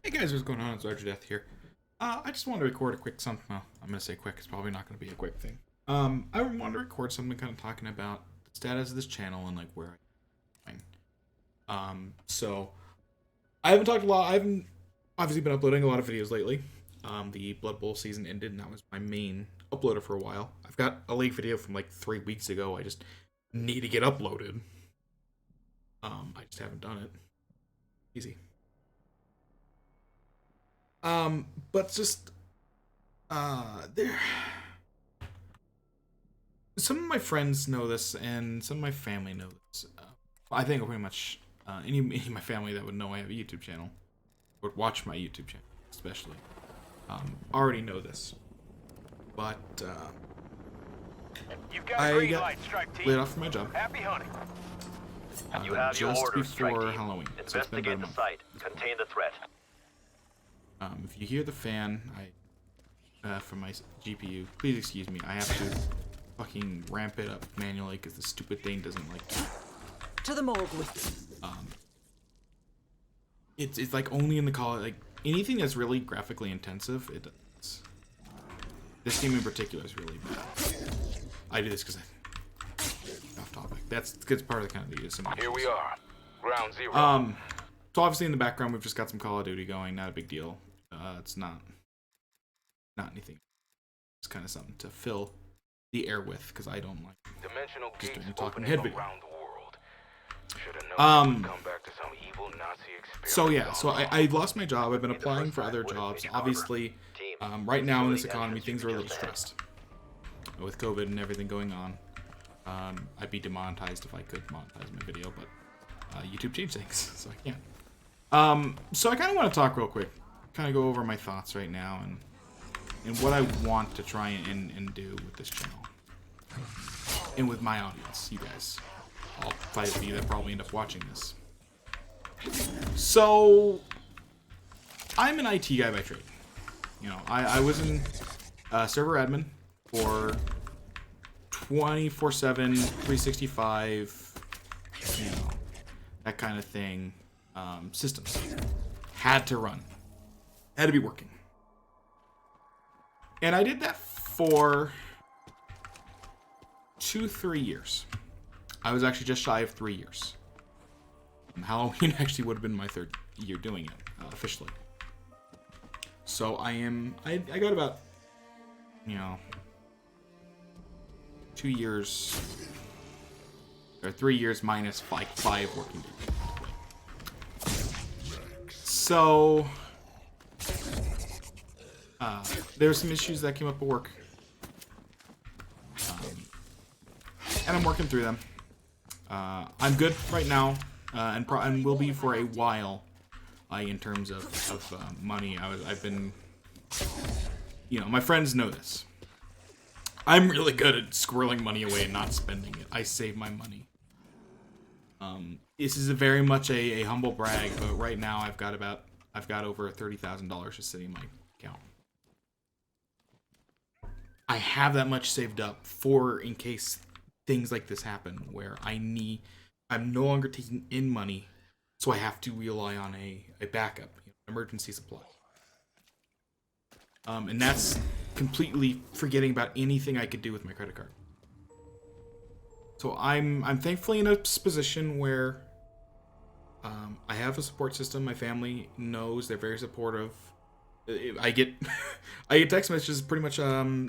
Hey guys, what's going on? It's RogerDeath here. I just wanted to record a quick something. Well, I'm gonna say quick. It's probably not gonna be a quick thing. I wanted to record something kind of talking about the status of this channel and like where I'm going. So I haven't talked a lot. I haven't obviously been uploading a lot of videos lately. The Blood Bowl season ended, and that was my main uploader for a while. I've got a league video from like 3 weeks ago. I just need to get uploaded. I just haven't done it. Easy. But just there. Some of my friends know this, and some of my family knows this. I think pretty much any of my family that would know I have a YouTube channel, would watch my YouTube channel, especially, already know this. But You've got a I green got light, strike team. laid off from my job Happy hunting. You have your just orders, strike before team. Halloween. So it's been about a Investigate the month. site. Contain the threat. If you hear the fan, from my GPU, please excuse me. I have to fucking ramp it up manually because the stupid thing doesn't like To the morgue with it's like only in the call, like anything that's really graphically intensive. This game in particular is really bad. I do this because off topic. That's part of the kind of the ASMR. Here we are. Ground zero. So obviously in the background we've just got some Call of Duty going. Not a big deal. It's not anything. It's kind of something to fill the air with because I don't like Dimensional just gates doing a talking opening head video. around the world. Should have known it would come back to some evil Nazi experiment. So yeah, so I lost my job. I've been applying for other jobs. Obviously, right now in this economy, things are a little stressed. With COVID and everything going on, I'd be demonetized if I could monetize my video, but YouTube changed things, so I can't. So I kind of want to talk real quick, kind of go over my thoughts right now and what I want to try and do with this channel. And with my audience, you guys. All 5 of you that probably end up watching this. So, I'm an IT guy by trade. You know, I was in server admin for 24/7, 365, you know, that kind of thing. Systems had to run, had to be working, and I did that for 2-3 years. I was actually just shy of 3 years. Halloween actually would have been my 3rd year doing it, officially. So I got about, 2 years, or 3 years minus like 5 working days. So, there were some issues that came up at work. And I'm working through them. I'm good right now, and will be for a while. In terms of money, I've been, my friends know this. I'm really good at squirreling money away and not spending it. I save my money. This is very much a humble brag, but right now I've got over $30,000 just sitting in my account. I have that much saved up for in case things like this happen where I'm no longer taking in money, so I have to rely on a backup, emergency supply. And that's completely forgetting about anything I could do with my credit card. So I'm thankfully in a position where I have a support system. My family knows, they're very supportive. I get text messages pretty much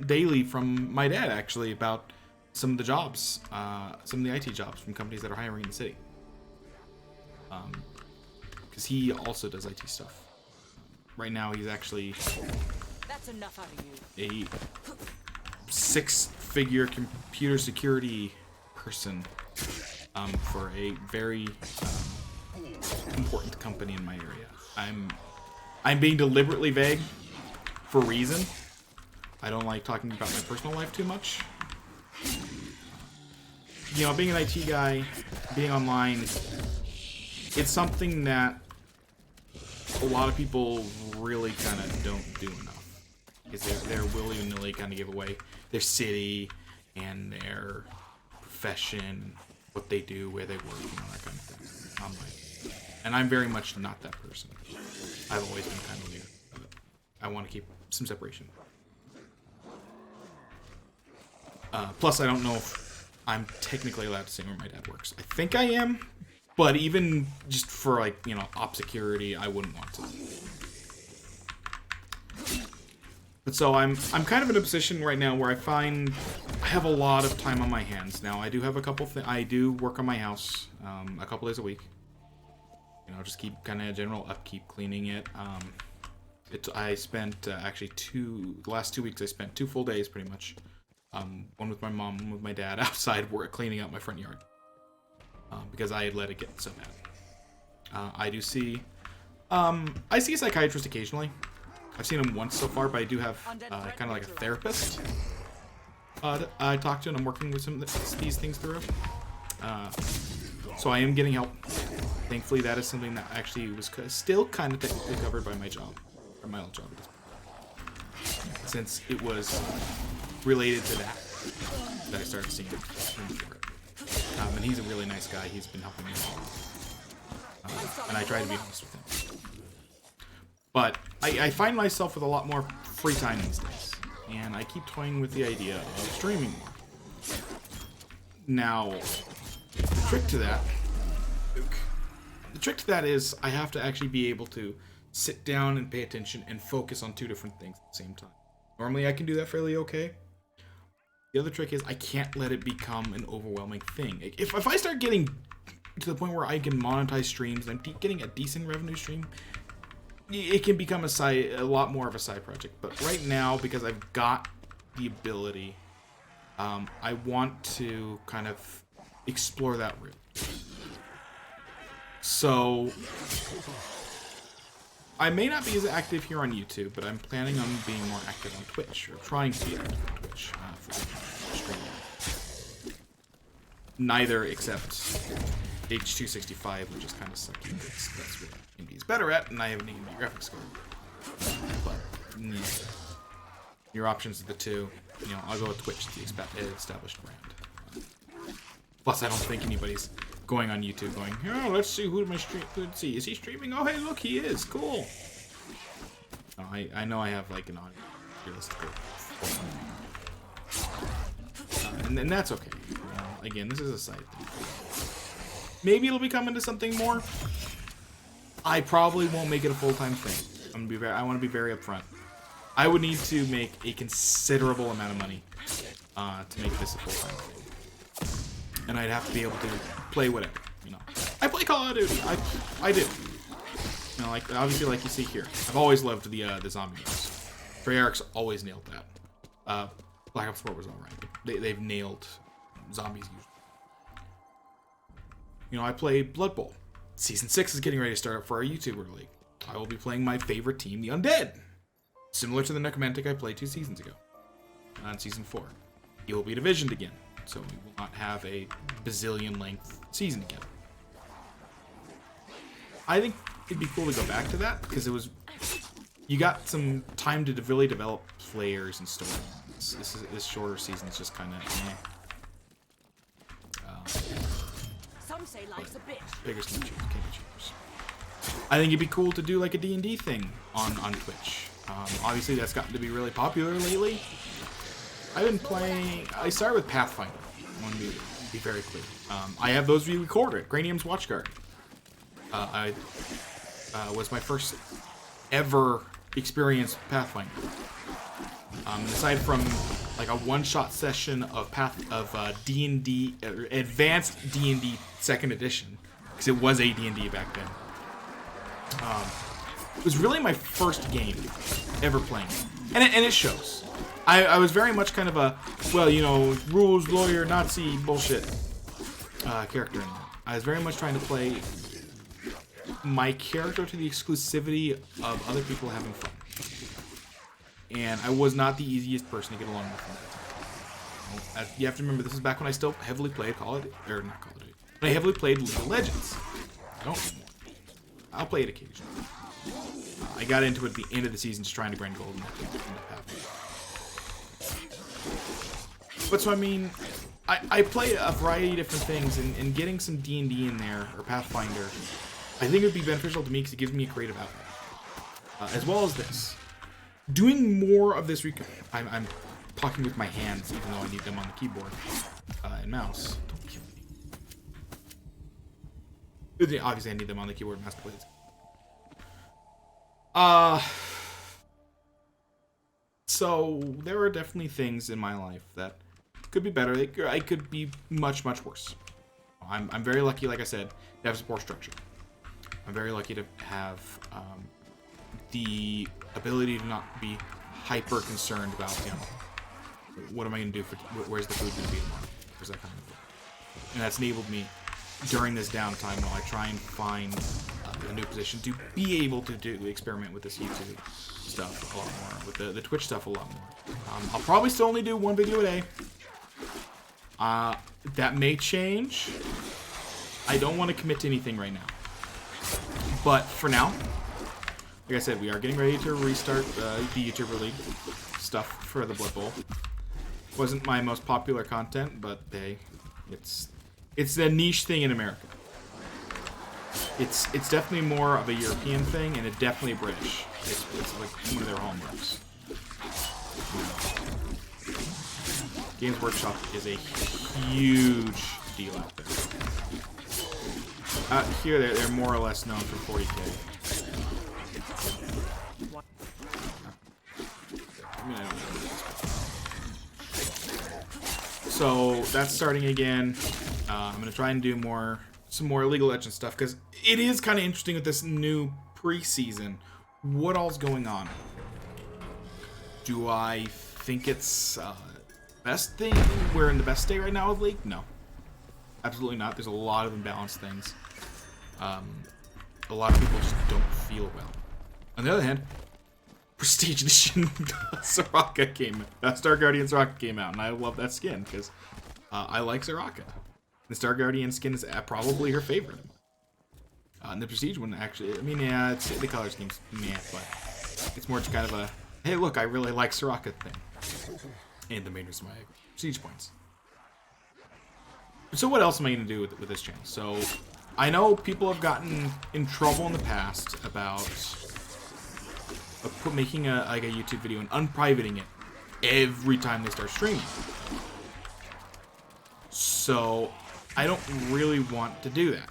daily from my dad actually about some of the jobs, some of the IT jobs from companies that are hiring in the city. Because he also does IT stuff. Right now, he's actually That's enough out of you. a 6-figure computer security person for a very important company in my area. I'm being deliberately vague for a reason. I don't like talking about my personal life too much. Being an IT guy, being online, it's something that a lot of people really kind of don't do enough. Because they're willy-nilly kind of give away their city and their profession, what they do, where they work, that kind of thing online. And I'm very much not that person. I've always been kind of weird. I want to keep some separation. Plus, I don't know if I'm technically allowed to say where my dad works. I think I am, but even just for, like, you know, op security, I wouldn't want to. But so I'm kind of in a position right now where I find I have a lot of time on my hands. Now, I do have a couple I do work on my house a couple days a week. You know, just keep kind of general upkeep, cleaning it. I spent actually the last 2 weeks I spent 2 full days pretty much. One with my mom, one with my dad outside cleaning out my front yard. Because I had let it get so bad. I see a psychiatrist occasionally. I've seen him once so far, but I do have kind of like a therapist. I talked to and I'm working with some of these things through. So I am getting help. Thankfully, that is something that actually was still kind of technically covered by my job, or my old job, since it was related to that I started seeing him for it. And he's a really nice guy. He's been helping me a lot. And I try to be honest with him. But I find myself with a lot more free time these days. And I keep toying with the idea of streaming more. Now, the trick to that is I have to actually be able to sit down and pay attention and focus on 2 different things at the same time. Normally I can do that fairly okay. The other trick is I can't let it become an overwhelming thing. If I start getting to the point where I can monetize streams and I'm getting a decent revenue stream, it can become a lot more of a side project. But right now, because I've got the ability, I want to kind of explore that route. So I may not be as active here on YouTube, but I'm planning on being more active on Twitch, or trying to be active on Twitch for streaming. Neither except H265, which is kind of sucky. That's what Indy's better at, and I have an AMD graphics card. But your options are the 2. You know, I'll go with Twitch, the established brand. Plus, I don't think anybody's going on YouTube going, oh, let's see who my stream. Let's see, is he streaming? Oh, hey, look, he is. Cool. I know I have like an audience realistically, and that's okay. Again, this is a side thing. Maybe it'll become into something more. I probably won't make it a full-time thing. I want to be very upfront. I would need to make a considerable amount of money to make this a full-time thing, and I'd have to be able to play whatever. You know, I play Call of Duty. I do. You know, like obviously, like you see here, I've always loved the zombie games. Treyarch's always nailed that. Black Ops 4 was alright. They've nailed zombies usually. You know, I play Blood Bowl. Season 6 is getting ready to start up for our YouTuber League. I will be playing my favorite team, the Undead. Similar to the Necromantic I played 2 seasons ago. On Season 4. It will be divisioned again, so we will not have a bazillion length season again. I think it'd be cool to go back to that, because it was... You got some time to really develop players and stories. This shorter season is just kind of Some say life's a bitch. Bigger can't be cheapers. I think it'd be cool to do like a D&D thing on Twitch. Obviously, that's gotten to be really popular lately. I've been playing... I started with Pathfinder. I want to be very clear. I have those re-recorded. Granium's Watchguard. I was my first ever experience with Pathfinder. Aside from like a one-shot session of D&D, advanced D&D 2nd edition, because it was a D&D back then. It was really my first game ever playing, and it shows. I was very much kind of a, well, you know, rules, lawyer, Nazi bullshit character in that. I was very much trying to play my character to the exclusivity of other people having fun. And I was not the easiest person to get along with. You have to remember, this is back when I still heavily played Call of Duty, or not Call of Duty. When I heavily played League of Legends. I don't anymore. I'll play it occasionally. I got into it at the end of the season just trying to grind gold. But so I mean, I play a variety of different things, and getting some D&D in there, or Pathfinder, I think it would be beneficial to me because it gives me a creative outlet. as well as this. Doing more of this. I'm talking with my hands, even though I need them on the keyboard and mouse. Don't kill me. Obviously, I need them on the keyboard and mouse to play this. So there are definitely things in my life that could be better. I could be much, much worse. I'm very lucky, like I said, to have support structure. I'm very lucky to have the ability to not be hyper concerned about, you know, what am I going to do for, where's the food going to be tomorrow? Where's that kind of thing? And that's enabled me during this downtime while I try and find a new position to be able to experiment with this YouTube stuff a lot more, with the Twitch stuff a lot more. I'll probably still only do one video a day. That may change. I don't want to commit to anything right now. But for now, like I said, we are getting ready to restart the YouTuber League stuff for the Blood Bowl. Wasn't my most popular content, but hey, it's a niche thing in America. It's definitely more of a European thing, and it's definitely British. It's like one of their hallmarks. Games Workshop is a huge deal out there. Out here, they're more or less known for 40K. So that's starting again. I'm gonna try and do some more League of Legends stuff, because it is kind of interesting with this new preseason. What all's going on? Do I think it's best thing? We're in the best state right now with League? No, absolutely not. There's a lot of imbalanced things. A lot of people just don't feel well. On the other hand, Prestige Edition Soraka Star Guardian Soraka came out, and I love that skin because I like Soraka. The Star Guardian skin is probably her favorite. And the Prestige one, actually, I mean, yeah, the color scheme's meh, but it's more just kind of a, hey, look, I really like Soraka thing. And the main reason why I Prestige points. So what else am I going to do with this channel? So I know people have gotten in trouble in the past about making a YouTube video and unprivating it every time they start streaming. So I don't really want to do that.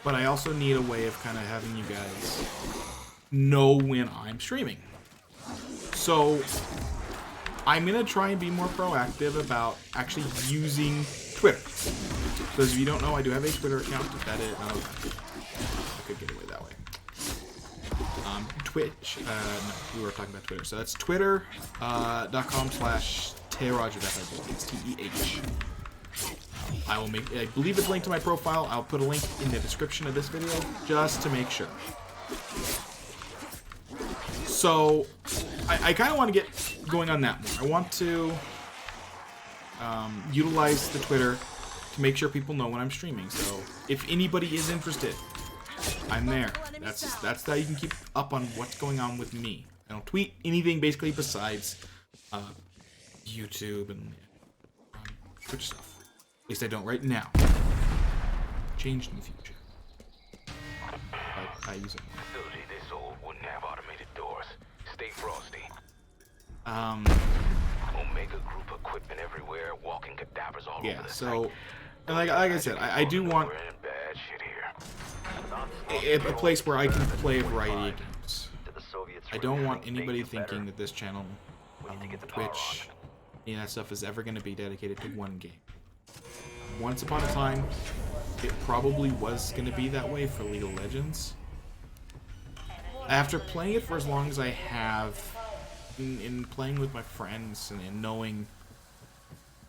But I also need a way of kind of having you guys know when I'm streaming. So I'm going to try and be more proactive about actually using Twitter. So if you don't know, I do have a Twitter account. That is, I could get away that way. Twitch, no, we were talking about Twitter. So that's twitter.com/RogerDeath. It's TEH. I believe it's linked to my profile. I'll put a link in the description of this video just to make sure. So I kind of want to get going on that more. I want to utilize the Twitter to make sure people know when I'm streaming. So if anybody is interested, I'm there. That's how you can keep up on what's going on with me. I don't tweet anything basically besides YouTube and Twitch stuff. At least I don't right now. Changed in the future. I use it. Facility this old wouldn't have automated doors. Stay frosty. Omega Group equipment everywhere, walking cadavers all over the so, site. and like I said, I do want We're in bad shit here. a place where I can play a variety of games. I don't want anybody thinking that this channel, Twitch, any of that stuff is ever going to be dedicated to one game. Once upon a time, it probably was going to be that way for League of Legends. After playing it for as long as I have, in playing with my friends and knowing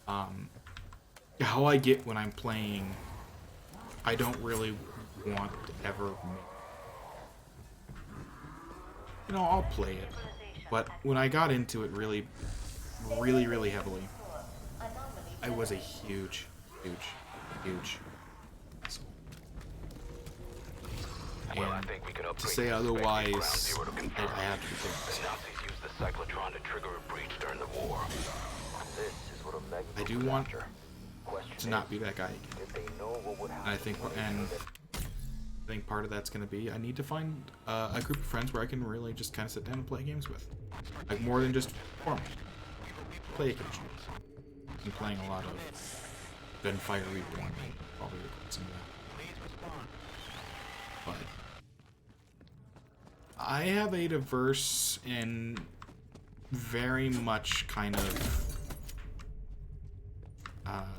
how I get when I'm playing, I don't really want to ever, you know, I'll play it, but when I got into it really heavily, I was a huge asshole. Well, I think we can To say otherwise, I have to be The Nazis used the cyclotron to trigger a breach during the war. This is what Omega I do want to not be that guy again. And I think, and I think part of that's going to be I need to find a group of friends where I can really just kind of sit down and play games with. Like more than just farm. Play occasionally. I'm playing a lot of Gunfire Reborn. Probably record some of that. But I have a diverse and very much kind of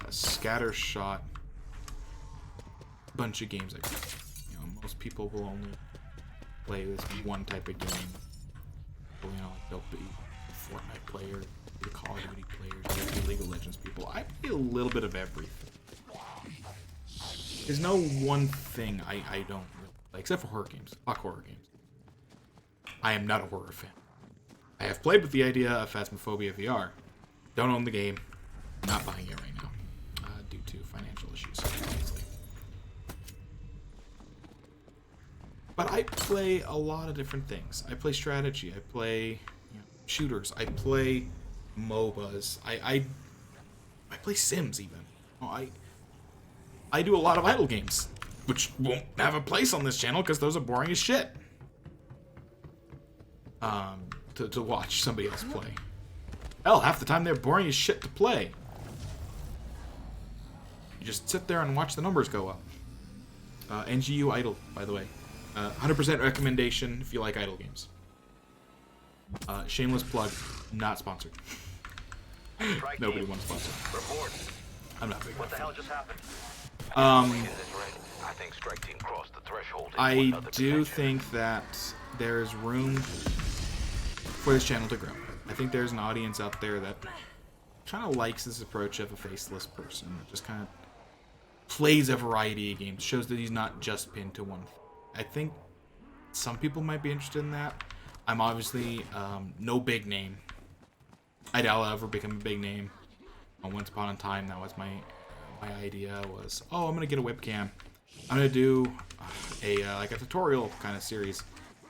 scattershot bunch of games I play. You know, most people will only play this one type of game. You know, they'll be Fortnite player, the Call of Duty players, they'll be League of Legends people. I play a little bit of everything. There's no one thing I don't really play, except for horror games. Fuck horror games. I am not a horror fan. I have played with the idea of Phasmophobia VR. Don't own the game. Not buying it right now. Due to financial issues, obviously. But I play a lot of different things. I play strategy. I play shooters. I play MOBAs. I play Sims even. I do a lot of idle games, which won't have a place on this channel because those are boring as shit. To watch somebody else play. Hell, half the time they're boring as shit to play. You just sit there and watch the numbers go up. NGU idle, by the way. 100% recommendation if you like idle games. Shameless plug, not sponsored. Nobody wants sponsored. Report. I'm not big. What the hell just happened? I think strike team crossed the threshold. I do think that there's room for this channel to grow. I think there's an audience out there that kind of likes this approach of a faceless person that just kind of plays a variety of games, shows that he's not just pinned to one thing. I think some people might be interested in that. I'm obviously no big name. I doubt I'll ever become a big name. Once upon a time, that was my idea was, oh, I'm gonna get a webcam. I'm gonna do like a tutorial kind of series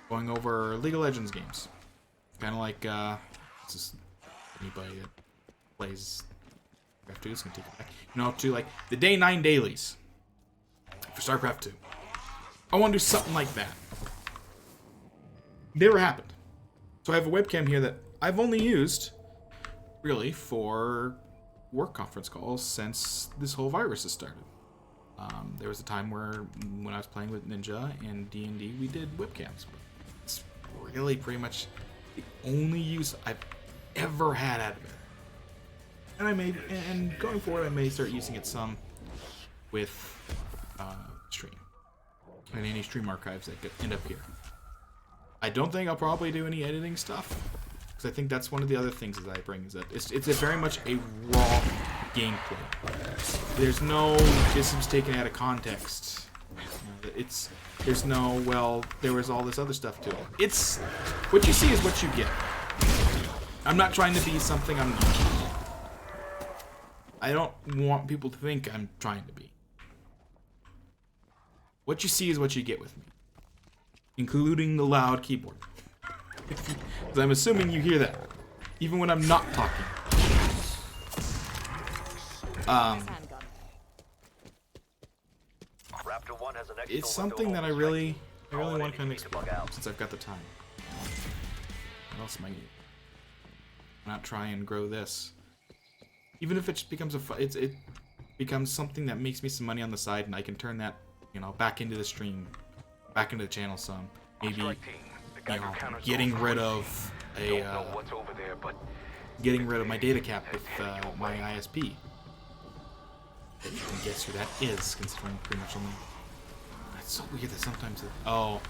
going over League of Legends games. Kind of like just anybody that plays StarCraft 2 is gonna take it back. You know, to like the day 9 dailies for StarCraft 2. I want to do something like that. Never happened. So I have a webcam here that I've only used really for work conference calls since this whole virus has started. There was a time where when I was playing with Ninja and D&D, we did webcams. But it's really pretty much the only use I've ever had out of it. And going forward, I may start using it some with stream and any stream archives that end up here. I don't think I'll probably do any editing stuff, because I think that's one of the other things that I bring, is that it's very much a raw gameplay. There's no, this was taken out of context. There's no, well, there was all this other stuff to it. It's, what you see is what you get. I'm not trying to be something I'm not. I don't want people to think I'm trying to be. What you see is what you get with me. Including the loud keyboard. Because I'm assuming you hear that. Even when I'm not talking. It's something that I really want to kind of explore since I've got the time. What else am I eating? Not try and grow this. Even if it just becomes it becomes something that makes me some money on the side, and I can turn that, you know, back into the stream, back into the channel some. Maybe, you know, getting rid of my data cap with my ISP. If you can guess who that is, considering pretty much only. That's so weird that sometimes it, oh,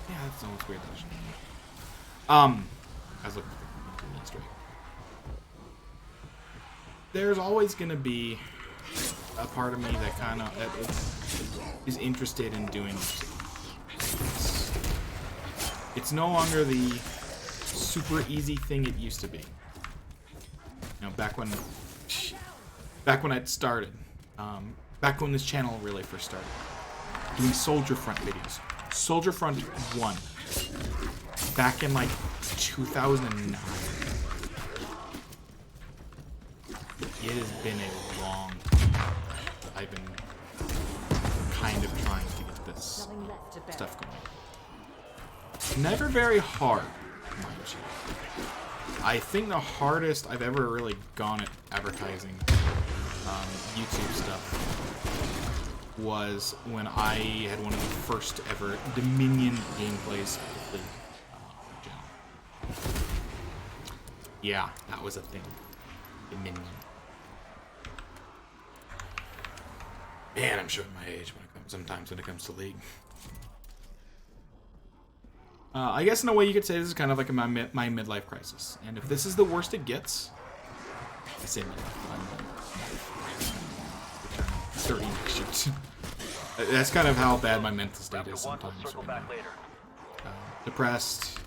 yeah, that's almost weird. I was looking for the Easter egg. There's always gonna be a part of me that kind of is interested in doing this. It's no longer the super easy thing it used to be. You know, back when I'd started, back when this channel really first started, doing Soldier Front videos. Soldier Front 1, back in like 2009. It has been a long time. I've been kind of trying to get this nothing left to bear. stuff going. Never very hard, mind you. I think the hardest I've ever really gone at advertising YouTube stuff was when I had one of the first ever Dominion gameplays of the channel. Yeah, that was a thing. Dominion. Man, I'm showing my age sometimes when it comes to League. I guess in a way you could say this is kind of like my midlife crisis. And if this is the worst it gets, I say midlife. I'm 30 next year. That's kind of how bad my mental state is sometimes. Right now. Depressed,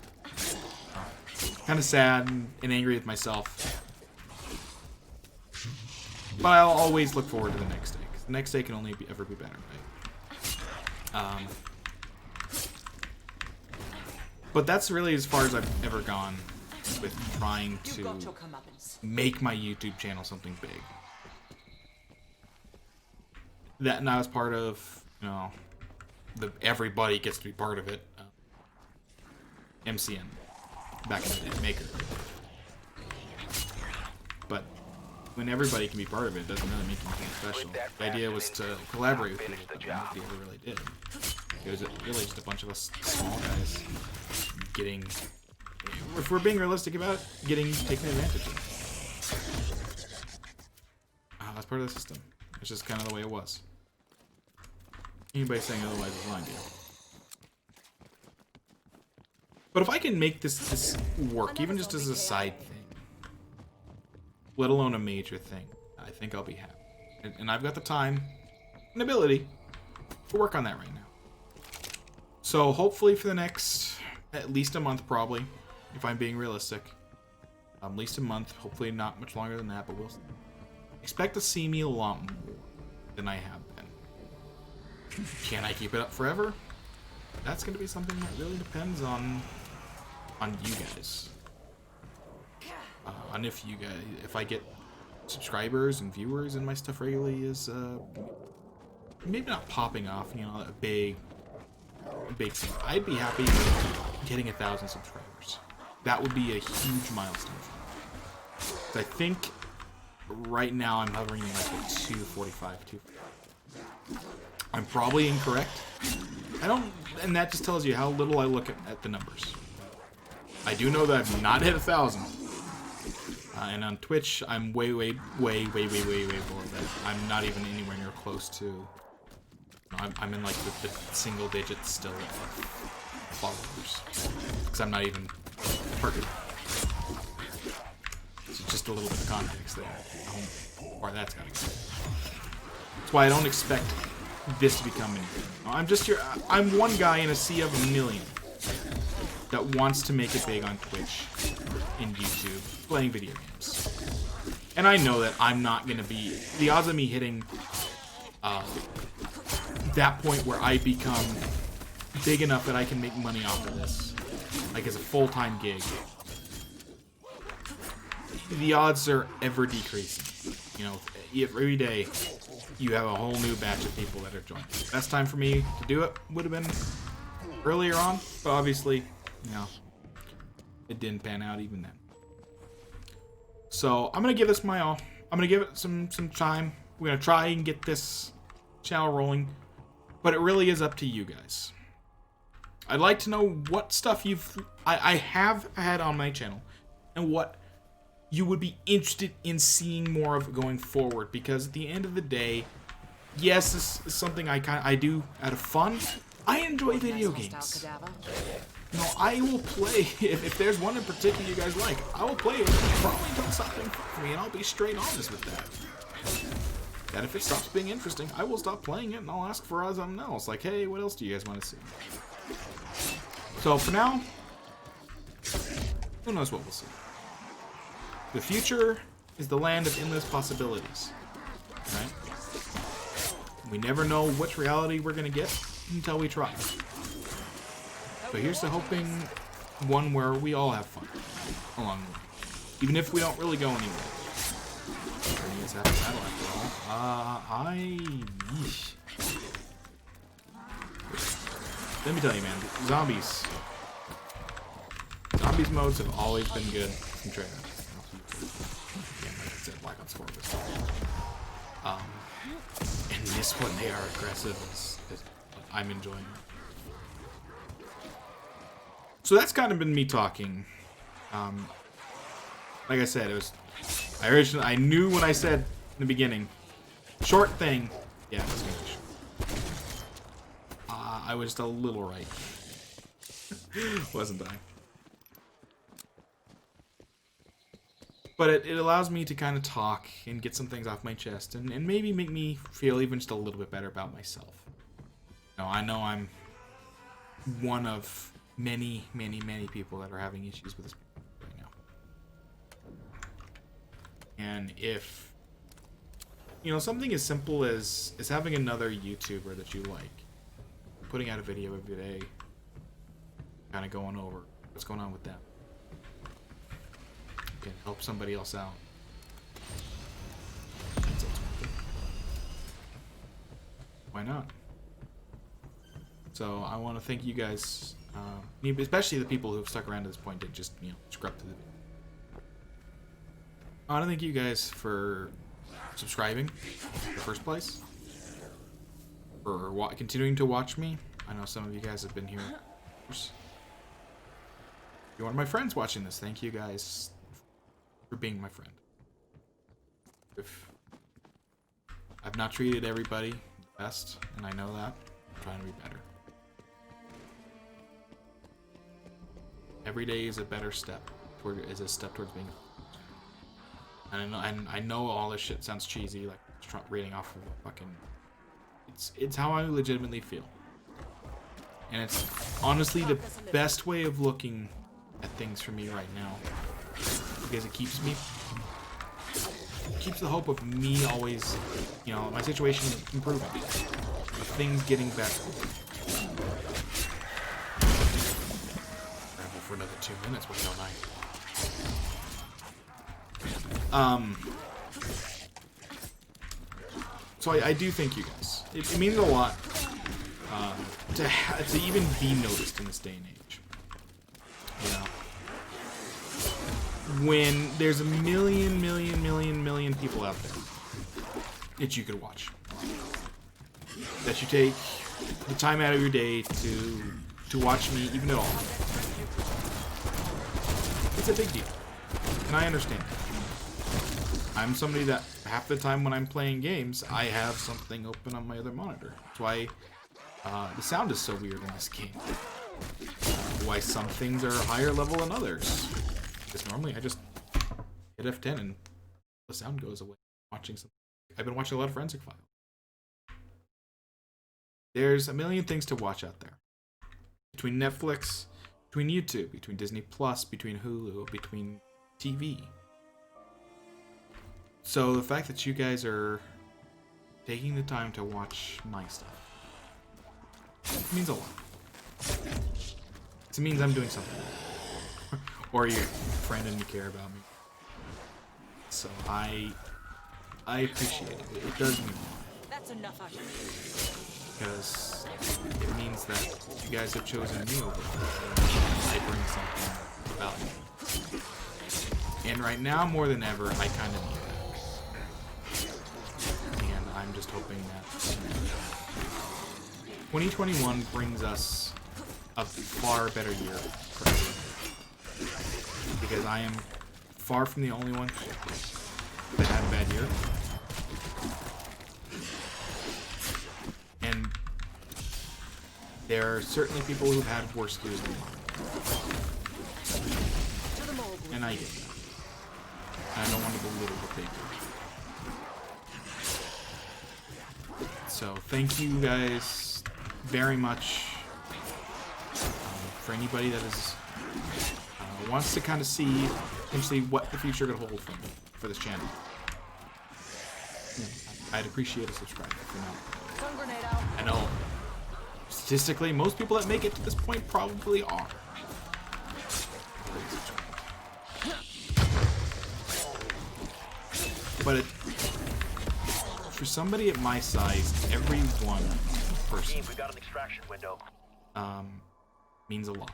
kind of sad and angry with myself. But I'll always look forward to the next day. The next day can only ever be better, right? But that's really as far as I've ever gone with trying to make my YouTube channel something big. That and I was part of, you know, everybody gets to be part of it. MCN, back in the day, Maker. But when everybody can be part of it, it doesn't really make anything special. The idea was to collaborate with people, but nobody ever really did. It was really just a bunch of us small guys getting, if we're being realistic about it, taken advantage of. That's part of the system. It's just kind of the way it was. Anybody saying otherwise is lying to you. But if I can make this work, even just as a side thing, let alone a major thing, I think I'll be happy. And I've got the time and ability to work on that right now. So hopefully for the next at least a month, probably, if I'm being realistic, at least a month, hopefully not much longer than that, but we'll expect to see me a lot more than I have been. Can I keep it up forever? That's going to be something that really depends on you guys. On if I get subscribers and viewers and my stuff regularly is maybe not popping off, you know, a big thing. I'd be happy getting 1,000 subscribers. That would be a huge milestone for me. So I think right now I'm hovering like at 245, 245. I'm probably incorrect. And that just tells you how little I look at the numbers. I do know that I've not hit 1,000. And on Twitch, I'm way below that. I'm not even anywhere near close to. I'm in like the single digits still of followers, because I'm not even targeted. So just a little bit of context there. How far that's gotta go. That's why I don't expect this to become anything. I'm one guy in a sea of a million that wants to make it big on Twitch, in YouTube, playing video games. And I know that I'm not gonna be, the odds of me hitting that point where I become big enough that I can make money off of this, like as a full-time gig, the odds are ever decreasing. You know, every day you have a whole new batch of people that are joining. Best time for me to do it would have been earlier on, but obviously, you know, it didn't pan out even then. So I'm gonna give this my all. I'm gonna give it some time. We're gonna try and get this channel rolling, but it really is up to you guys. I'd like to know what stuff I have had on my channel, and what you would be interested in seeing more of going forward. Because at the end of the day, yes, this is something I do out of fun. I enjoy video games. You know, I will play, if there's one in particular you guys like, I will play it probably until it's not being fun for me, and I'll be straight honest with that. That if it stops being interesting, I will stop playing it, and I'll ask for something else. Like, hey, what else do you guys want to see? So, for now, who knows what we'll see. The future is the land of endless possibilities, right? We never know which reality we're going to get until we try. So here's to hoping one where we all have fun along the way, even if we don't really go anywhere. It's half a battle after all. let me tell you, man, zombies modes have always been good from Treyarch. Yeah, like I said, Black Ops 4 was. And this one, they are aggressive. I'm enjoying. So that's kind of been me talking. Like I said, it was. I knew when I said in the beginning, short thing. Yeah, it was gonna be short. I was just a little right, wasn't I? But it allows me to kind of talk and get some things off my chest and maybe make me feel even just a little bit better about myself. I know I'm one of many, many, many people that are having issues with this right now. And if, something as simple as having another YouTuber that you like, putting out a video every day, kind of going over what's going on with them, can help somebody else out. Why not? So I want to thank you guys, especially the people who have stuck around to this point and just scrub through the video. I want to thank you guys for subscribing in the first place, for continuing to watch me. I know some of you guys have been here. You're one of my friends watching this. Thank you guys for being my friend. If I've not treated everybody the best, and I know that, I'm trying to be better. Every day is a better step towards being. And I know all this shit sounds cheesy, like reading off of a fucking. It's how I legitimately feel, and it's honestly the best way of looking at things for me right now, because it keeps the hope of me always, my situation improving, of things getting better. Travel for another 2 minutes, but don't I? So I do thank you guys. It means a lot to even be noticed in this day and age. When there's a million people out there that you could watch, that you take the time out of your day to watch me even at all. It's a big deal, and I understand. I'm somebody that half the time when I'm playing games, I have something open on my other monitor. That's why the sound is so weird in this game. Why some things are higher level than others. Because normally I just hit F10 and the sound goes away. I've been watching a lot of Forensic Files. There's a million things to watch out there. Between Netflix, between YouTube, between Disney Plus, between Hulu, between TV. So the fact that you guys are taking the time to watch my stuff means a lot. It means I'm doing something. Or you're a friend and you care about me. So I appreciate it. It does mean a lot. That's enough out of you. Because it means that you guys have chosen me over. I bring something about me. And right now, more than ever, I kind of need that. And I'm just hoping that 2021 brings us a far better year for everyone. Because I am far from the only one that had a bad year. And there are certainly people who've had worse years than mine. And I get that. I don't want to belittle what they do. So thank you guys very much. For anybody that is wants to kind of see potentially what the future could hold for this channel, I'd appreciate a subscribe for now. I know statistically most people that make it to this point probably are. But for somebody at my size, every one person We got an extraction window. means a lot.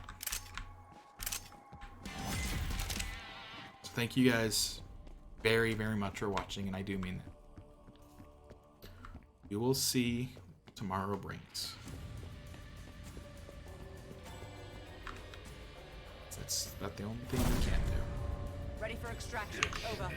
So thank you guys very, very much for watching, and I do mean that. We will see what tomorrow brings. That's not the only thing we can do. Ready for extraction. Over.